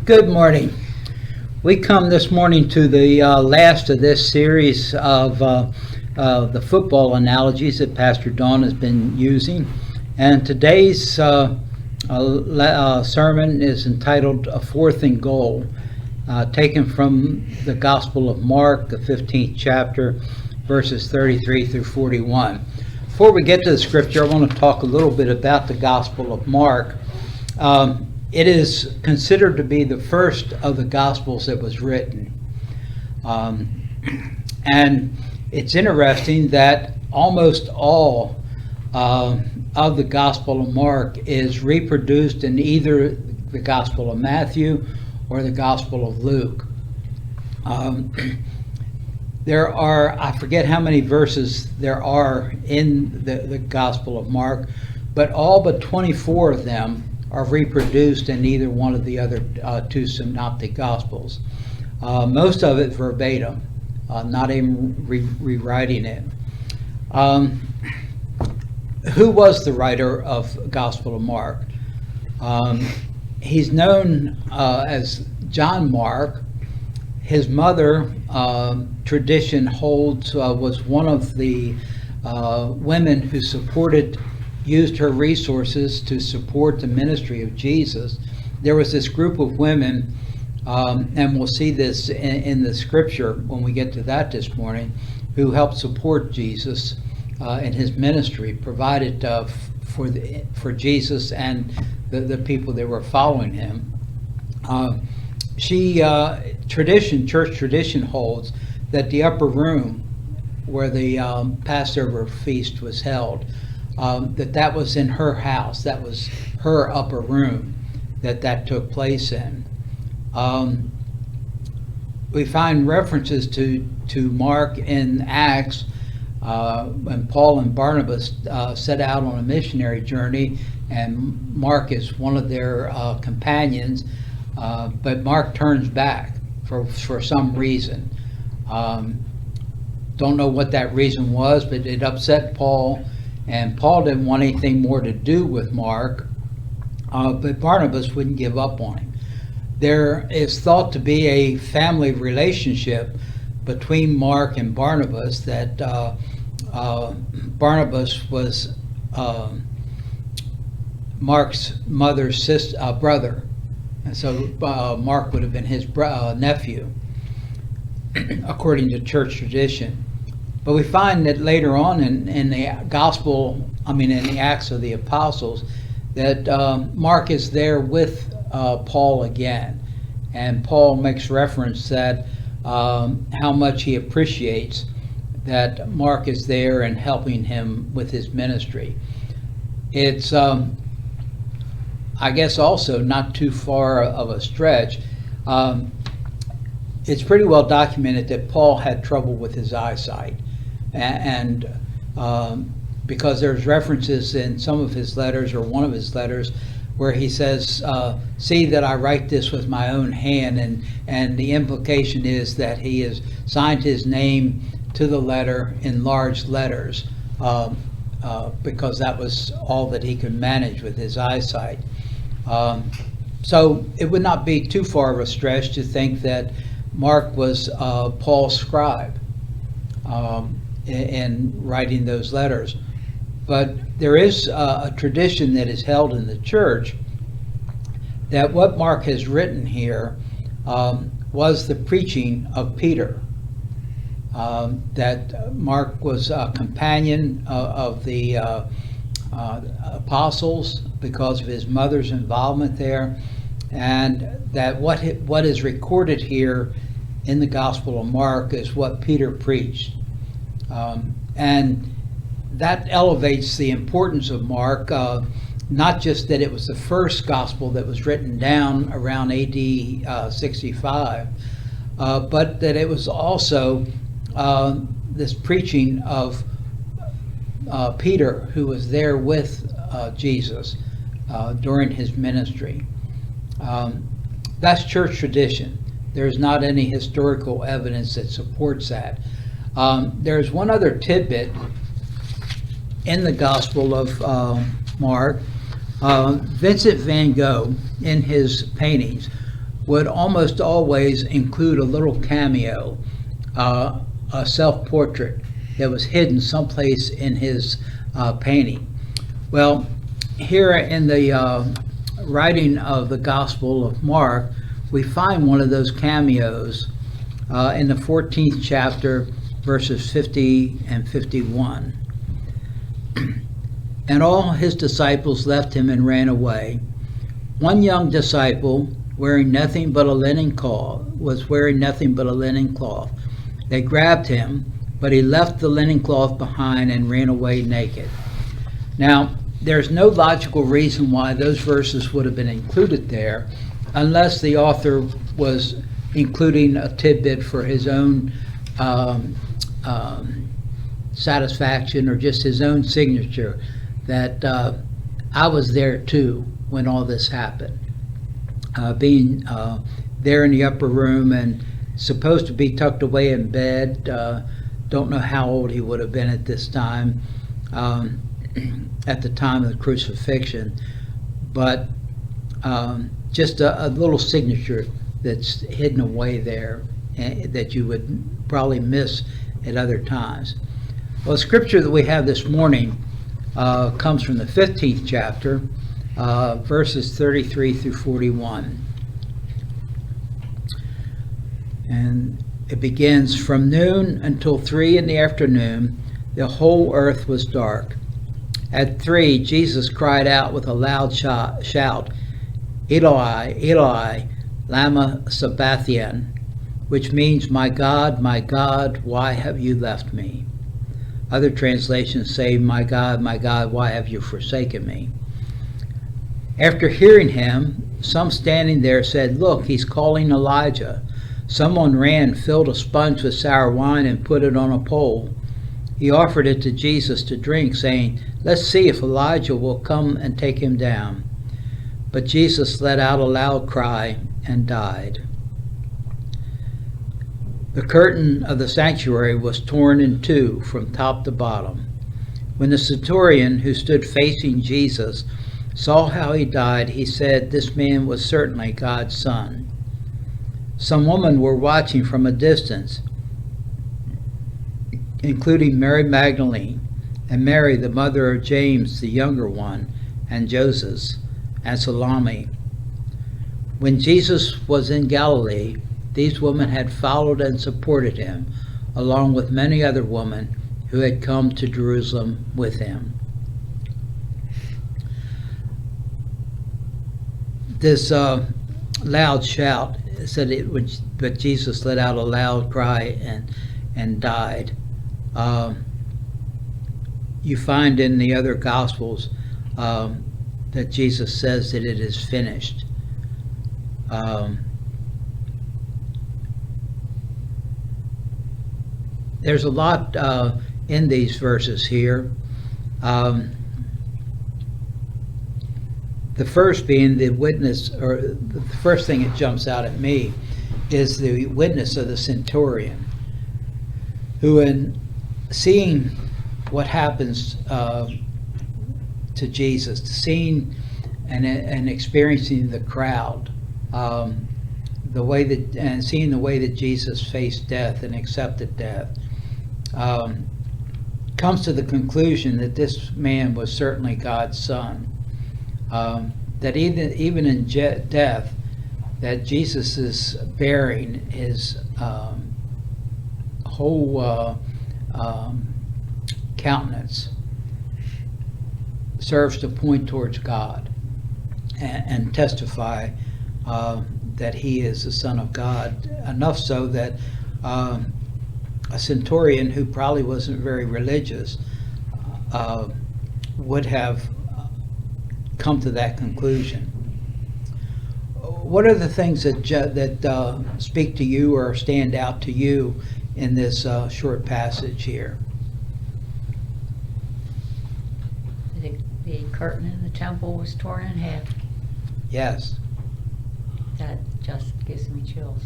Good morning. We come this morning to the last of this series of the football analogies that Pastor Don has been using. And today's sermon is entitled A Fourth and Goal, taken from the Gospel of Mark, the 15th chapter, verses 33 through 41. Before we get to the scripture, I want to talk a little bit about the Gospel of Mark. It is considered to be the first of the Gospels that was written. And it's interesting that almost all of the Gospel of Mark is reproduced in either the Gospel of Matthew or the Gospel of Luke. There are, I forget how many verses there are in the Gospel of Mark, but all but 24 of them are reproduced in either one of the other two synoptic Gospels. Most of it verbatim, not even rewriting it. Who was the writer of Gospel of Mark? He's known as John Mark. His mother, tradition holds, was one of the women who used her resources to support the ministry of Jesus. There was this group of women, and we'll see this in the scripture when we get to that this morning, who helped support Jesus in his ministry, provided for Jesus and the people that were following him. Church tradition holds that the upper room where the Passover feast was held, that was in her house. That was her upper room that took place in. We find references to Mark in Acts when Paul and Barnabas set out on a missionary journey, and Mark is one of their companions, but Mark turns back for some reason. Don't know what that reason was, but it upset Paul, and Paul didn't want anything more to do with Mark, but Barnabas wouldn't give up on him. There is thought to be a family relationship between Mark and Barnabas, that Barnabas was Mark's mother's brother, and so Mark would have been his nephew, according to church tradition. But we find that later on in the in the Acts of the Apostles, that Mark is there with Paul again. And Paul makes reference that how much he appreciates that Mark is there and helping him with his ministry. It's, I guess, also not too far of a stretch. It's pretty well documented that Paul had trouble with his eyesight. And because there's references in some of his letters, or one of his letters, where he says, see that I write this with my own hand, and the implication is that he has signed his name to the letter in large letters, because that was all that he could manage with his eyesight. So it would not be too far of a stretch to think that Mark was Paul's scribe in writing those letters. But there is a tradition that is held in the church that what Mark has written here was the preaching of Peter. That Mark was a companion of the apostles because of his mother's involvement there, and that what is recorded here in the Gospel of Mark is what Peter preached. And that elevates the importance of Mark, not just that it was the first gospel that was written down around AD 65, but that it was also this preaching of Peter, who was there with Jesus during his ministry. That's church tradition. There's not any historical evidence that supports that. There's one other tidbit in the Gospel of Mark. Vincent van Gogh, in his paintings, would almost always include a little cameo, a self-portrait that was hidden someplace in his painting. Well, here in the writing of the Gospel of Mark, we find one of those cameos in the 14th chapter, verses 50 and 51. And all his disciples left him and ran away. One young disciple, wearing nothing but a linen cloth, was wearing nothing but a linen cloth. They grabbed him, but he left the linen cloth behind and ran away naked. Now, there's no logical reason why those verses would have been included there, unless the author was including a tidbit for his own satisfaction, or just his own signature, that I was there too when all this happened. Being there in the upper room and supposed to be tucked away in bed. Don't know how old he would have been at this time, at the time of the crucifixion, but just a little signature that's hidden away there that you would probably miss at other times. Well, the scripture that we have this morning comes from the 15th chapter, verses 33 through 41. And it begins, "From noon until 3 in the afternoon, the whole earth was dark. At 3, Jesus cried out with a loud shout, 'Eloi, Eloi, lama sabachthani,' which means, my God, why have you left me?" Other translations say, my God, why have you forsaken me?" After hearing him, some standing there said, "Look, he's calling Elijah." Someone ran, filled a sponge with sour wine, and put it on a pole. He offered it to Jesus to drink, saying, "Let's see if Elijah will come and take him down." But Jesus let out a loud cry and died. The curtain of the sanctuary was torn in two from top to bottom. When the centurion, who stood facing Jesus, saw how he died, he said, "This man was certainly God's son." Some women were watching from a distance, including Mary Magdalene and Mary, the mother of James, the younger one, and Joseph, and Salome. When Jesus was in Galilee, these women had followed and supported him, along with many other women who had come to Jerusalem with him. This loud shout said it would, but Jesus let out a loud cry and died. You find in the other Gospels that Jesus says that it is finished. There's a lot in these verses here. The first being the witness, or the first thing that jumps out at me is the witness of the centurion, who, in seeing what happens to Jesus, seeing and experiencing the crowd, the way that, and seeing the way that Jesus faced death and accepted death, comes to the conclusion that this man was certainly God's son. That even in death, that Jesus is bearing his whole countenance serves to point towards God and testify that he is the Son of God, enough so that a centurion who probably wasn't very religious would have come to that conclusion. What are the things that speak to you or stand out to you in this short passage here? The curtain in the temple was torn in half. Yes. That just gives me chills.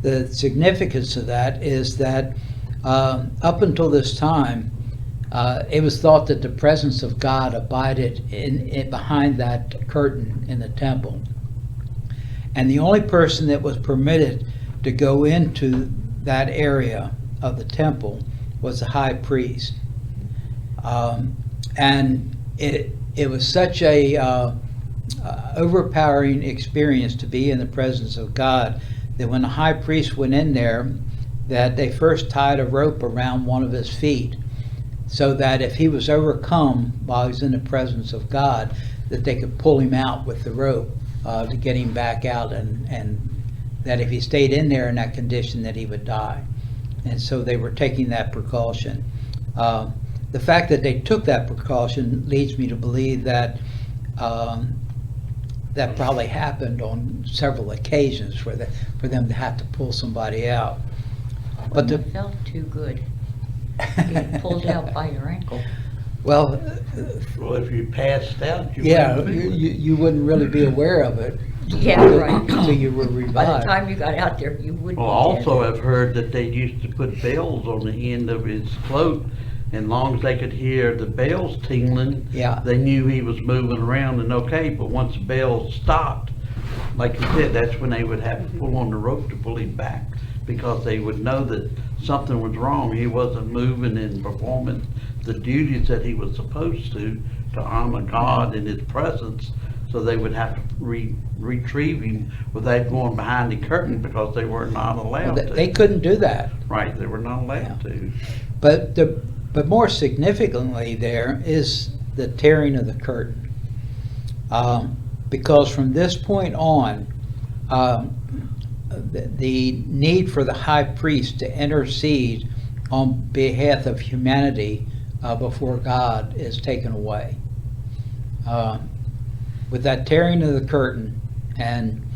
The significance of that is that up until this time, it was thought that the presence of God abided in behind that curtain in the temple. And the only person that was permitted to go into that area of the temple was the high priest. And it was such a overpowering experience to be in the presence of God that when the high priest went in there, that they first tied a rope around one of his feet, so that if he was overcome while he was in the presence of God, that they could pull him out with the rope to get him back out, and that if he stayed in there in that condition, that he would die. And so they were taking that precaution. The fact that they took that precaution leads me to believe that that probably happened on several occasions for them to have to pull somebody out. But Wouldn't have felt too good. Getting pulled out by your ankle. well, Well, if you passed out, you yeah, wouldn't feel it. you wouldn't really be aware of it Yeah, right. until you were By the revived. time you got out there, you would be Well, also dead. I've heard that they used to put bells on the end of his cloak, and long as they could hear the bells tingling, Yeah. they knew he was moving around and okay, but once the bells stopped, like you said, that's when they would have to pull on the rope to pull him back, because they would know that something was wrong. He wasn't moving and performing the duties that he was supposed to honor God in his presence. So they would have to retrieve him without going behind the curtain, because they were not allowed to. They couldn't do that. Right, they were not allowed to. But more significantly, there is the tearing of the curtain, because from this point on, the need for the high priest to intercede on behalf of humanity before God is taken away. With that tearing of the curtain, and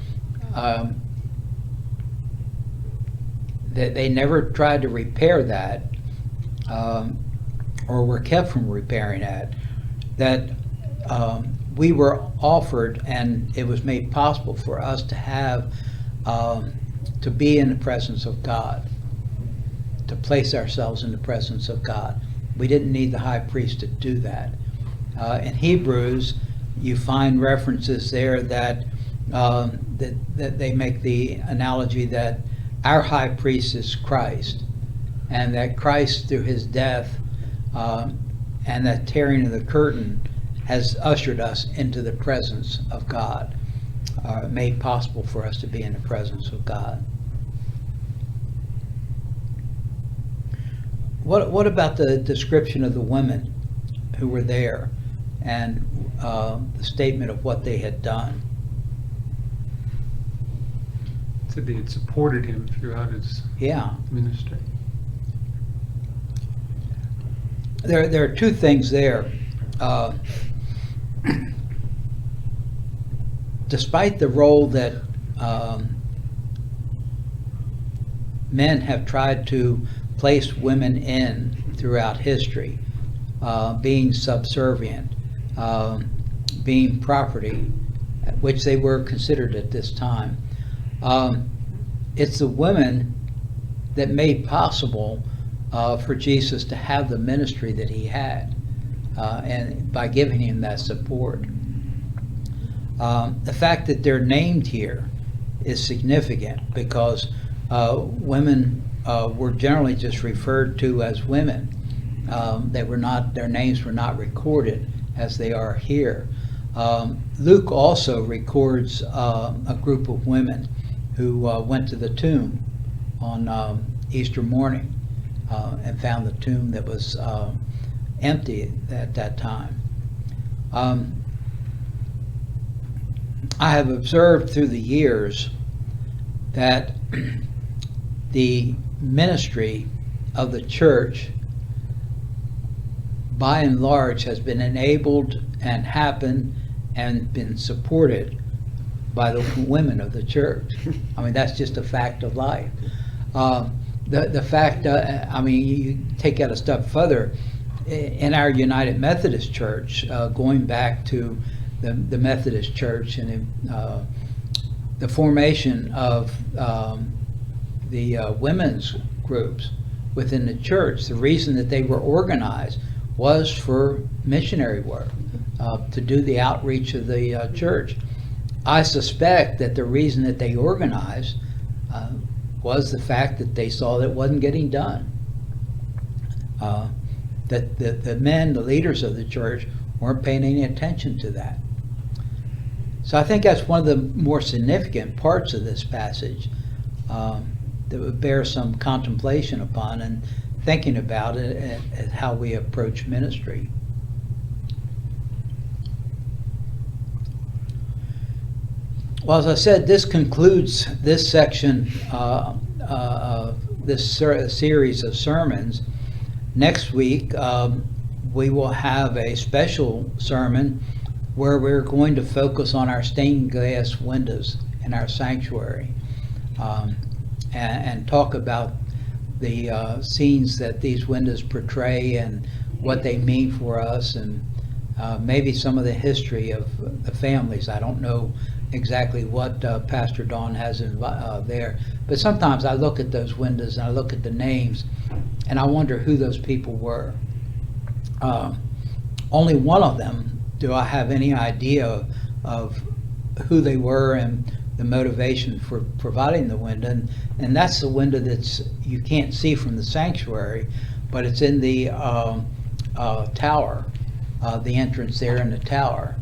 they never tried to repair that, or were kept from repairing that we were offered, and it was made possible for us to have to be in the presence of God, to place ourselves in the presence of God. We didn't need the high priest to do that. In Hebrews, you find references there that they make the analogy that our high priest is Christ, and that Christ, through his death and that tearing of the curtain, has ushered us into the presence of God, made possible for us to be in the presence of God. What about the description of the women who were there, and the statement of what they had done? Said they had supported him throughout his Yeah. ministry. There are two things there. Despite the role that men have tried to place women in throughout history, being subservient, being property, which they were considered at this time, it's the women that made possible for Jesus to have the ministry that he had, and by giving him that support. The fact that they're named here is significant, because women were generally just referred to as women. They were not, their names were not recorded as they are here. Luke also records a group of women who went to the tomb on Easter morning and found the tomb that was empty at that time. I have observed through the years that the ministry of the church, by and large, has been enabled and happened and been supported by the women of the church. I mean, that's just a fact of life. The fact, I mean, you take that a step further, in our United Methodist Church, going back to the Methodist Church and the formation of the women's groups within the church, the reason that they were organized was for missionary work, to do the outreach of the church. I suspect that the reason that they organized was the fact that they saw that it wasn't getting done. That the men, the leaders of the church, weren't paying any attention to that. So I think that's one of the more significant parts of this passage that would bear some contemplation upon and thinking about it and how we approach ministry. Well, as I said, this concludes this section of this series of sermons. Next week, we will have a special sermon where we're going to focus on our stained glass windows in our sanctuary, and talk about the scenes that these windows portray and what they mean for us, and maybe some of the history of the families. I don't know exactly what Pastor Don has there, but sometimes I look at those windows and I look at the names and I wonder who those people were. Only one of them do I have any idea of who they were and the motivation for providing the window, and that's the window that's you can't see from the sanctuary, but it's in the tower, the entrance there in the tower.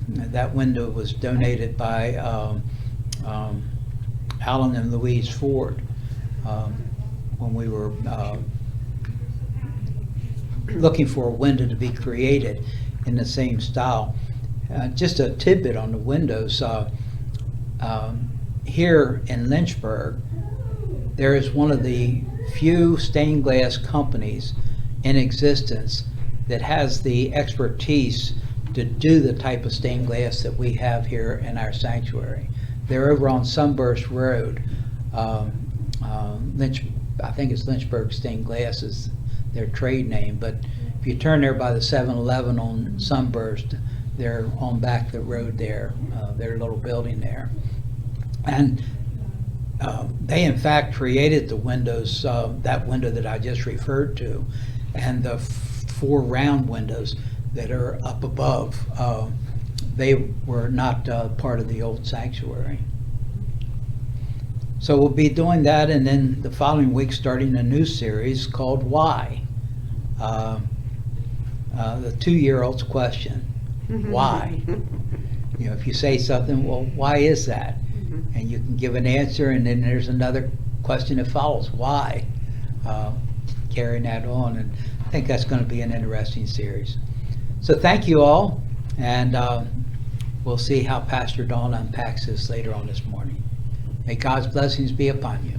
That window was donated by Alan and Louise Ford when we were looking for a window to be created in the same style. Just a tidbit on the windows. Here in Lynchburg, there is one of the few stained glass companies in existence that has the expertise to do the type of stained glass that we have here in our sanctuary. They're over on Sunburst Road. I think it's Lynchburg Stained Glass is their trade name, but if you turn there by the 7-Eleven on Sunburst, they're on back the road there, their little building there. And they in fact created the windows, that window that I just referred to, and the 4 round windows that are up above. They were not part of the old sanctuary. So we'll be doing that, and then the following week starting a new series called Why? The 2-year-old's question. Why? You know, if you say something, well, why is that? And you can give an answer, and then there's another question that follows. Why? Carrying that on, and I think that's going to be an interesting series. So thank you all, and we'll see how Pastor Don unpacks this later on this morning. May God's blessings be upon you.